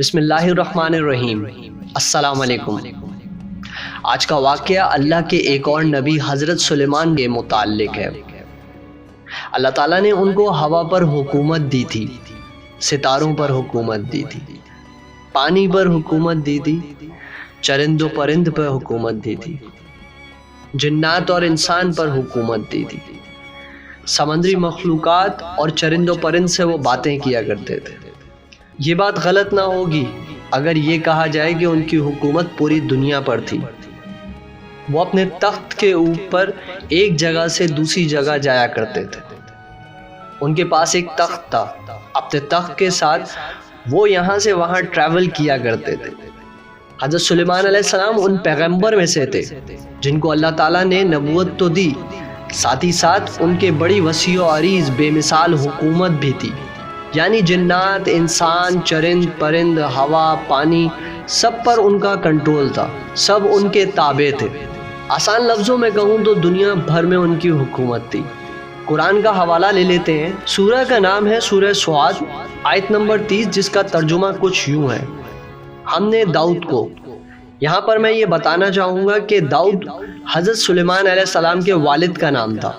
بسم اللہ الرحمن الرحیم۔ السلام علیکم۔ آج کا واقعہ اللہ کے ایک اور نبی حضرت سلیمان کے متعلق ہے۔ اللہ تعالیٰ نے ان کو ہوا پر حکومت دی تھی، ستاروں پر حکومت دی تھی، پانی پر حکومت دی تھی، چرند و پرند پر حکومت دی تھی، جنات اور انسان پر حکومت دی تھی، سمندری مخلوقات اور چرند و پرند سے وہ باتیں کیا کرتے تھے۔ یہ بات غلط نہ ہوگی اگر یہ کہا جائے کہ ان کی حکومت پوری دنیا پر تھی۔ وہ اپنے تخت کے اوپر ایک جگہ سے دوسری جگہ جایا کرتے تھے۔ ان کے پاس ایک تخت تھا، اپنے تخت کے ساتھ وہ یہاں سے وہاں ٹریول کیا کرتے تھے۔ حضرت سلیمان علیہ السلام ان پیغمبر میں سے تھے جن کو اللہ تعالیٰ نے نبوت تو دی، ساتھ ہی ساتھ ان کے بڑی وسیع و عریض بے مثال حکومت بھی تھی، یعنی جنات، انسان، چرند پرند، ہوا، پانی، سب پر ان کا کنٹرول تھا، سب ان کے تابع تھے۔ آسان لفظوں میں کہوں تو دنیا بھر میں ان کی حکومت تھی۔ قرآن کا حوالہ لے لیتے ہیں۔ سورہ کا نام ہے سورہ صاد، آیت نمبر 30، جس کا ترجمہ کچھ یوں ہے: ہم نے داؤد کو۔ یہاں پر میں یہ بتانا چاہوں گا کہ داؤد حضرت سلیمان علیہ السلام کے والد کا نام تھا،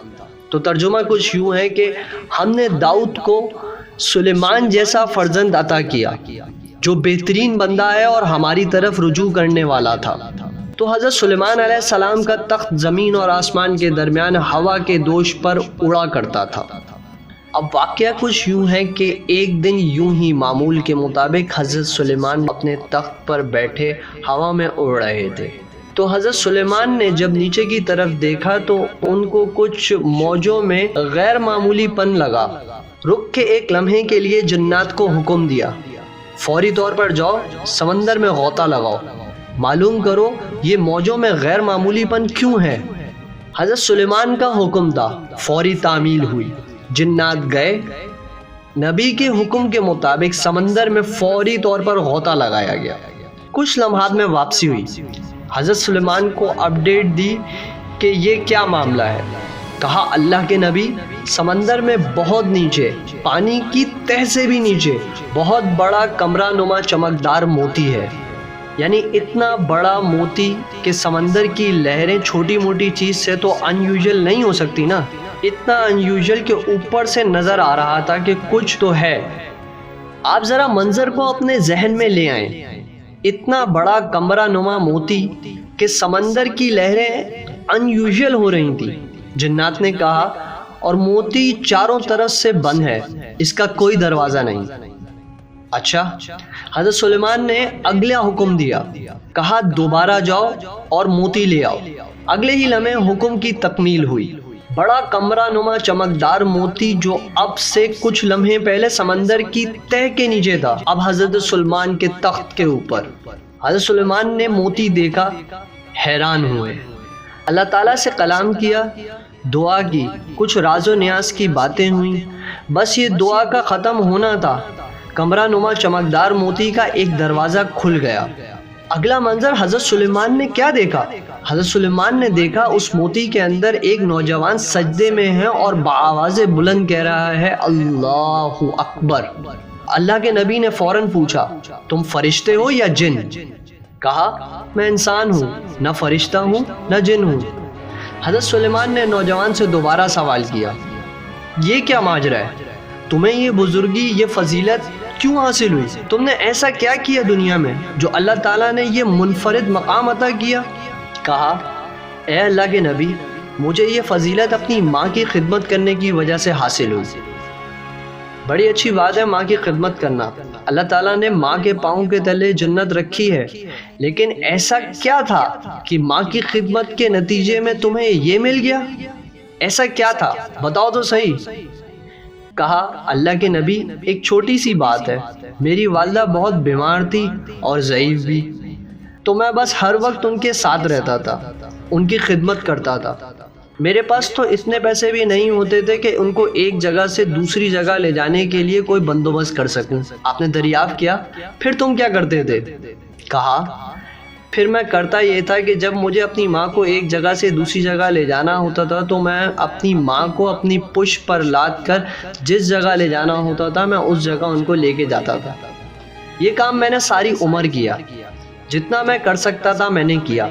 تو ترجمہ کچھ یوں ہے کہ ہم نے داؤد کو سلیمان جیسا فرزند عطا کیا جو بہترین بندہ ہے اور ہماری طرف رجوع کرنے والا تھا۔ تو حضرت سلیمان علیہ السلام کا تخت زمین اور آسمان کے درمیان ہوا کے دوش پر اڑا کرتا تھا۔ اب واقعہ کچھ یوں ہے کہ ایک دن یوں ہی معمول کے مطابق حضرت سلیمان اپنے تخت پر بیٹھے ہوا میں اڑ رہے تھے۔ تو حضرت سلیمان نے جب نیچے کی طرف دیکھا تو ان کو کچھ موجوں میں غیر معمولی پن لگا۔ رک کے ایک لمحے کے لیے جنات کو حکم دیا، فوری طور پر جاؤ سمندر میں غوطہ لگاؤ، معلوم کرو یہ موجوں میں غیر معمولی پن کیوں ہے۔ حضرت سلیمان کا حکم تھا، فوری تعمیل ہوئی، جنات گئے، نبی کے حکم کے مطابق سمندر میں فوری طور پر غوطہ لگایا گیا۔ کچھ لمحات میں واپسی ہوئی، حضرت سلیمان کو اپڈیٹ دی کہ یہ کیا معاملہ ہے۔ کہا اللہ کے نبی، سمندر میں بہت نیچے، پانی کی تہ سے بھی نیچے، بہت بڑا کمرہ نما چمکدار موتی ہے، یعنی اتنا بڑا موتی کہ سمندر کی لہریں چھوٹی موٹی چیز سے تو ان یوزل نہیں ہو سکتی نا، اتنا ان یوزل کہ اوپر سے نظر آ رہا تھا کہ کچھ تو ہے۔ آپ ذرا منظر کو اپنے ذہن میں لے آئیں، اتنا بڑا کمرہ نما موتی کہ سمندر کی لہریں ان یوزل ہو رہی تھیں۔ جنات نے کہا اور موتی چاروں طرف سے بند ہے، اس کا کوئی دروازہ نہیں۔ اچھا، حضرت سلیمان نے اگلا حکم دیا، کہا دوبارہ جاؤ اور موتی لے آؤ۔ اگلے ہی لمحے حکم کی تکمیل ہوئی، بڑا کمرہ نما چمکدار موتی جو اب سے کچھ لمحے پہلے سمندر کی تہ کے نیچے تھا، اب حضرت سلیمان کے تخت کے اوپر۔ حضرت سلیمان نے موتی دیکھا، حیران ہوئے، اللہ تعالیٰ سے کلام کیا، دعا کی، کچھ راز و نیاز کی باتیں ہوئیں، بس یہ دعا کا ختم ہونا تھا، کمرہ نما چمکدار موتی کا ایک دروازہ کھل گیا۔ اگلا منظر حضرت سلیمان نے کیا دیکھا؟ حضرت سلیمان نے دیکھا اس موتی کے اندر ایک نوجوان سجدے میں ہے اور بآواز بلند کہہ رہا ہے اللہ اکبر۔ اللہ کے نبی نے فوراً پوچھا، تم فرشتے ہو یا جن؟ کہا میں انسان ہوں، نہ فرشتہ ہوں نہ جن ہوں۔ حضرت سلیمان نے نوجوان سے دوبارہ سوال کیا، یہ کیا ماجرا ہے؟ تمہیں یہ بزرگی، یہ فضیلت کیوں حاصل ہوئی؟ تم نے ایسا کیا کیا دنیا میں جو اللہ تعالیٰ نے یہ منفرد مقام عطا کیا؟ کہا اے اللہ کے نبی، مجھے یہ فضیلت اپنی ماں کی خدمت کرنے کی وجہ سے حاصل ہوئی۔ بڑی اچھی بات ہے ماں کی خدمت کرنا، اللہ تعالیٰ نے ماں کے پاؤں کے تلے جنت رکھی ہے، لیکن ایسا کیا تھا کہ ماں کی خدمت کے نتیجے میں تمہیں یہ مل گیا؟ ایسا کیا تھا بتاؤ تو صحیح۔ کہا اللہ کے نبی، ایک چھوٹی سی بات ہے، میری والدہ بہت بیمار تھی اور ضعیف بھی، تو میں بس ہر وقت ان کے ساتھ رہتا تھا، ان کی خدمت کرتا تھا۔ میرے پاس تو اتنے پیسے بھی نہیں ہوتے تھے کہ ان کو ایک جگہ سے دوسری جگہ لے جانے کے لیے کوئی بندوبست کر سکوں۔ آپ نے دریافت کیا پھر تم کیا کرتے تھے؟ کہا پھر میں کرتا یہ تھا کہ جب مجھے اپنی ماں کو ایک جگہ سے دوسری جگہ لے جانا ہوتا تھا تو میں اپنی ماں کو اپنی پشت پر لاد کر جس جگہ لے جانا ہوتا تھا میں اس جگہ ان کو لے کے جاتا تھا۔ یہ کام میں نے ساری عمر کیا، جتنا میں کر سکتا تھا میں نے کیا،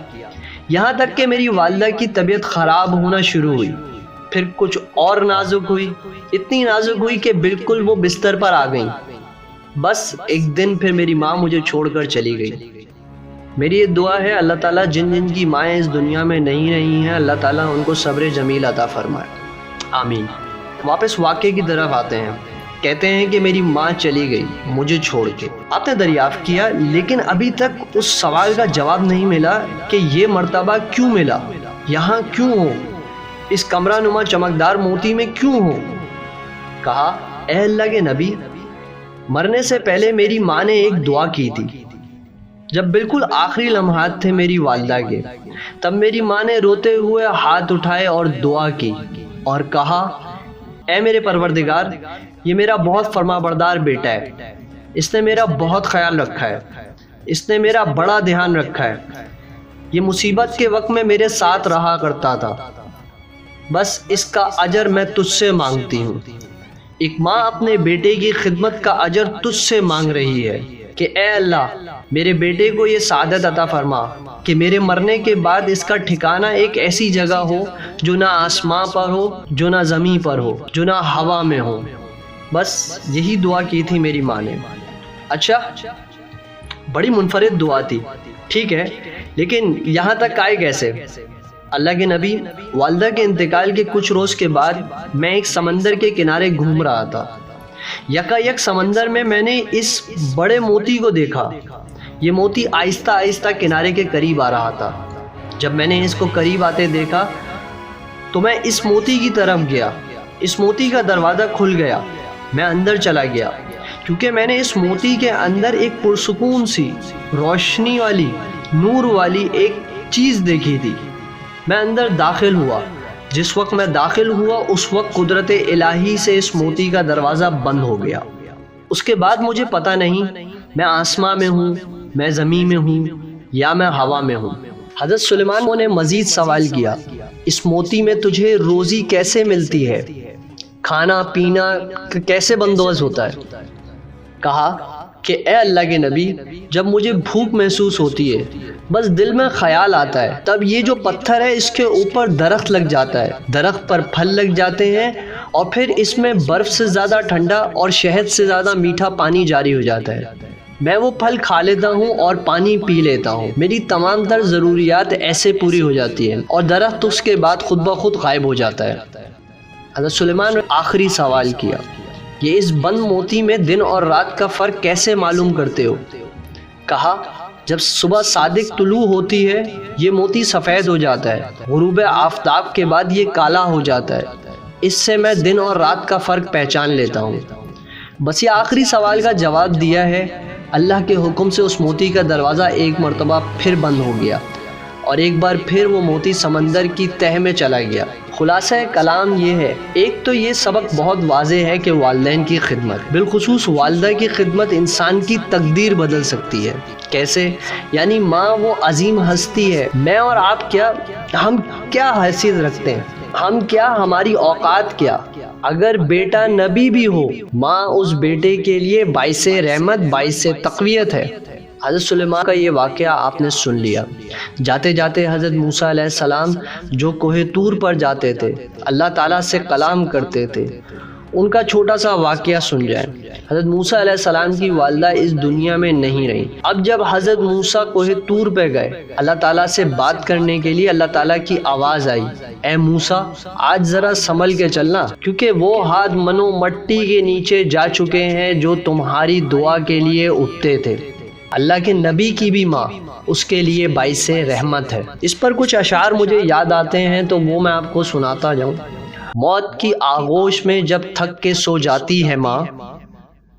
یہاں تک کہ میری والدہ کی طبیعت خراب ہونا شروع ہوئی، پھر کچھ اور نازک ہوئی، اتنی نازک ہوئی کہ بالکل وہ بستر پر آ گئیں۔ بس ایک دن پھر میری ماں مجھے چھوڑ کر چلی گئی۔ میری یہ دعا ہے اللہ تعالیٰ جن جن کی مائیں اس دنیا میں نہیں رہی ہیں، اللہ تعالیٰ ان کو صبر جمیل عطا فرمائے، آمین۔ واپس واقعے کی طرف آتے ہیں۔ کہتے ہیں کہ میری ماں چلی گئی مجھے چھوڑ کے۔ آپ نے دریافت کیا لیکن ابھی تک اس سوال کا جواب نہیں ملا کہ یہ مرتبہ کیوں ملا، یہاں کیوں ہو، اس کمرہ نما چمکدار موتی میں کیوں ہو؟ کہا، اے اللہ کے نبی، مرنے سے پہلے میری ماں نے ایک دعا کی تھی۔ جب بالکل آخری لمحات تھے میری والدہ کے، تب میری ماں نے روتے ہوئے ہاتھ اٹھائے اور دعا کی اور کہا، اے میرے پروردگار، یہ میرا بہت فرما بردار بیٹا ہے، اس نے میرا بہت خیال رکھا ہے، اس نے میرا بڑا دھیان رکھا ہے، یہ مصیبت کے وقت میں میرے ساتھ رہا کرتا تھا، بس اس کا اجر میں تجھ سے مانگتی ہوں۔ ایک ماں اپنے بیٹے کی خدمت کا اجر تجھ سے مانگ رہی ہے کہ اے اللہ میرے بیٹے کو یہ سعادت عطا فرما کہ میرے مرنے کے بعد اس کا ٹھکانہ ایک ایسی جگہ ہو جو نہ آسمان پر ہو، جو نہ زمین پر ہو، جو نہ ہوا میں ہو۔ بس یہی دعا کی تھی میری ماں نے۔ اچھا، بڑی منفرد دعا تھی، ٹھیک ہے، لیکن یہاں تک آئے کیسے؟ اللہ کے نبی، والدہ کے انتقال کے کچھ روز کے بعد میں ایک سمندر کے کنارے گھوم رہا تھا۔ یکایک سمندر میں میں نے اس بڑے موتی کو دیکھا۔ یہ موتی آہستہ آہستہ کنارے کے قریب آ رہا تھا۔ جب میں نے اس کو قریب آتے دیکھا تو میں اس موتی کی طرف گیا۔ اس موتی کا دروازہ کھل گیا، میں اندر چلا گیا، کیونکہ میں نے اس موتی کے اندر ایک پرسکون سی، روشنی والی، نور والی ایک چیز دیکھی تھی۔ میں اندر داخل ہوا۔ جس وقت میں داخل ہوا اس وقت قدرت الہی سے اس موتی کا دروازہ بند ہو گیا۔ اس کے بعد مجھے پتہ نہیں میں آسمان میں ہوں، میں زمین میں ہوں یا میں ہوا میں ہوں۔ حضرت سلیمان نے مزید سوال کیا، اس موتی میں تجھے روزی کیسے ملتی ہے؟ کھانا پینا کیسے بندوبست ہوتا ہے؟ کہا کہ اے اللہ کے نبی، جب مجھے بھوک محسوس ہوتی ہے، بس دل میں خیال آتا ہے، تب یہ جو پتھر ہے اس کے اوپر درخت لگ جاتا ہے، درخت پر پھل لگ جاتے ہیں اور پھر اس میں برف سے زیادہ ٹھنڈا اور شہد سے زیادہ میٹھا پانی جاری ہو جاتا ہے۔ میں وہ پھل کھا لیتا ہوں اور پانی پی لیتا ہوں، میری تمام تر ضروریات ایسے پوری ہو جاتی ہیں اور درخت اس کے بعد خود بخود غائب ہو جاتا ہے۔ حضرت سلیمان نے آخری سوال کیا، یہ اس بند موتی میں دن اور رات کا فرق کیسے معلوم کرتے ہو؟ کہا، جب صبح صادق طلوع ہوتی ہے یہ موتی سفید ہو جاتا ہے، غروب آفتاب کے بعد یہ کالا ہو جاتا ہے، اس سے میں دن اور رات کا فرق پہچان لیتا ہوں۔ بس یہ آخری سوال کا جواب دیا ہے، اللہ کے حکم سے اس موتی کا دروازہ ایک مرتبہ پھر بند ہو گیا اور ایک بار پھر وہ موتی سمندر کی تہہ میں چلا گیا۔ خلاصہ کلام یہ ہے، ایک تو یہ سبق بہت واضح ہے کہ والدین کی خدمت، بالخصوص والدہ کی خدمت، انسان کی تقدیر بدل سکتی ہے۔ کیسے؟ یعنی ماں وہ عظیم ہستی ہے، میں اور آپ کیا، ہم کیا حیثیت رکھتے ہیں، ہم کیا، ہماری اوقات کیا؟ اگر بیٹا نبی بھی ہو، ماں اس بیٹے کے لیے باعث رحمت، باعث تقویت ہے۔ حضرت سلیمان کا یہ واقعہ آپ نے سن لیا۔ جاتے جاتے حضرت موسیٰ علیہ السلام جو کوہ طور پر جاتے تھے، اللہ تعالیٰ سے کلام کرتے تھے، ان کا چھوٹا سا واقعہ سن جائیں۔ حضرت موسیٰ علیہ السلام کی والدہ اس دنیا میں نہیں رہی۔ اب جب حضرت موسیٰ کوہ طور پہ گئے اللہ تعالیٰ سے بات کرنے کے لیے، اللہ تعالیٰ کی آواز آئی، اے موسیٰ آج ذرا سنبھل کے چلنا، کیونکہ وہ ہاتھ منو مٹی کے نیچے جا چکے ہیں جو تمہاری دعا کے لیے اٹھتے تھے۔ اللہ کے نبی کی بھی ماں اس کے لیے باعث رحمت ہے۔ اس پر کچھ اشعار مجھے یاد آتے ہیں تو وہ میں آپ کو سناتا جاؤں۔ موت کی آغوش میں جب تھک کے سو جاتی ہے ماں،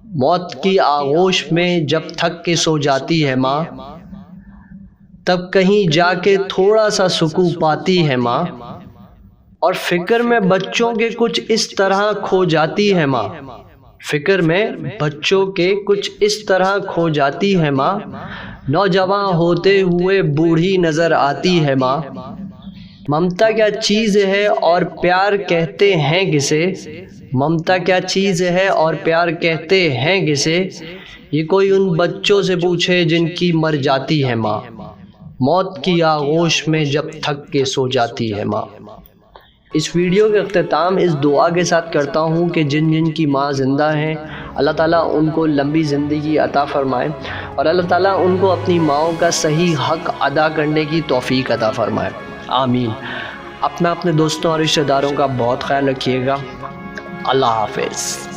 موت کی آغوش میں جب تھک کے سو جاتی ہے ماں، تب کہیں جا کے تھوڑا سا سکون پاتی ہے ماں، اور فکر میں بچوں کے کچھ اس طرح کھو جاتی ہے ماں، فکر میں بچوں کے کچھ اس طرح کھو جاتی ہے ماں، نوجوان ہوتے ہوئے بوڑھی نظر آتی ہے ماں، ممتا کیا چیز ہے اور پیار کہتے ہیں کسے، ممتا کیا چیز ہے اور پیار کہتے ہیں کسے، یہ کوئی ان بچوں سے پوچھے جن کی مر جاتی ہے ماں، موت کی آغوش میں جب تھک کے سو جاتی ہے ماں۔ اس ویڈیو کے اختتام اس دعا کے ساتھ کرتا ہوں کہ جن جن کی ماں زندہ ہیں اللہ تعالیٰ ان کو لمبی زندگی عطا فرمائے، اور اللہ تعالیٰ ان کو اپنی ماؤں کا صحیح حق ادا کرنے کی توفیق عطا فرمائے، آمین۔ اپنے دوستوں اور رشتہ داروں کا بہت خیال رکھیے گا۔ اللہ حافظ۔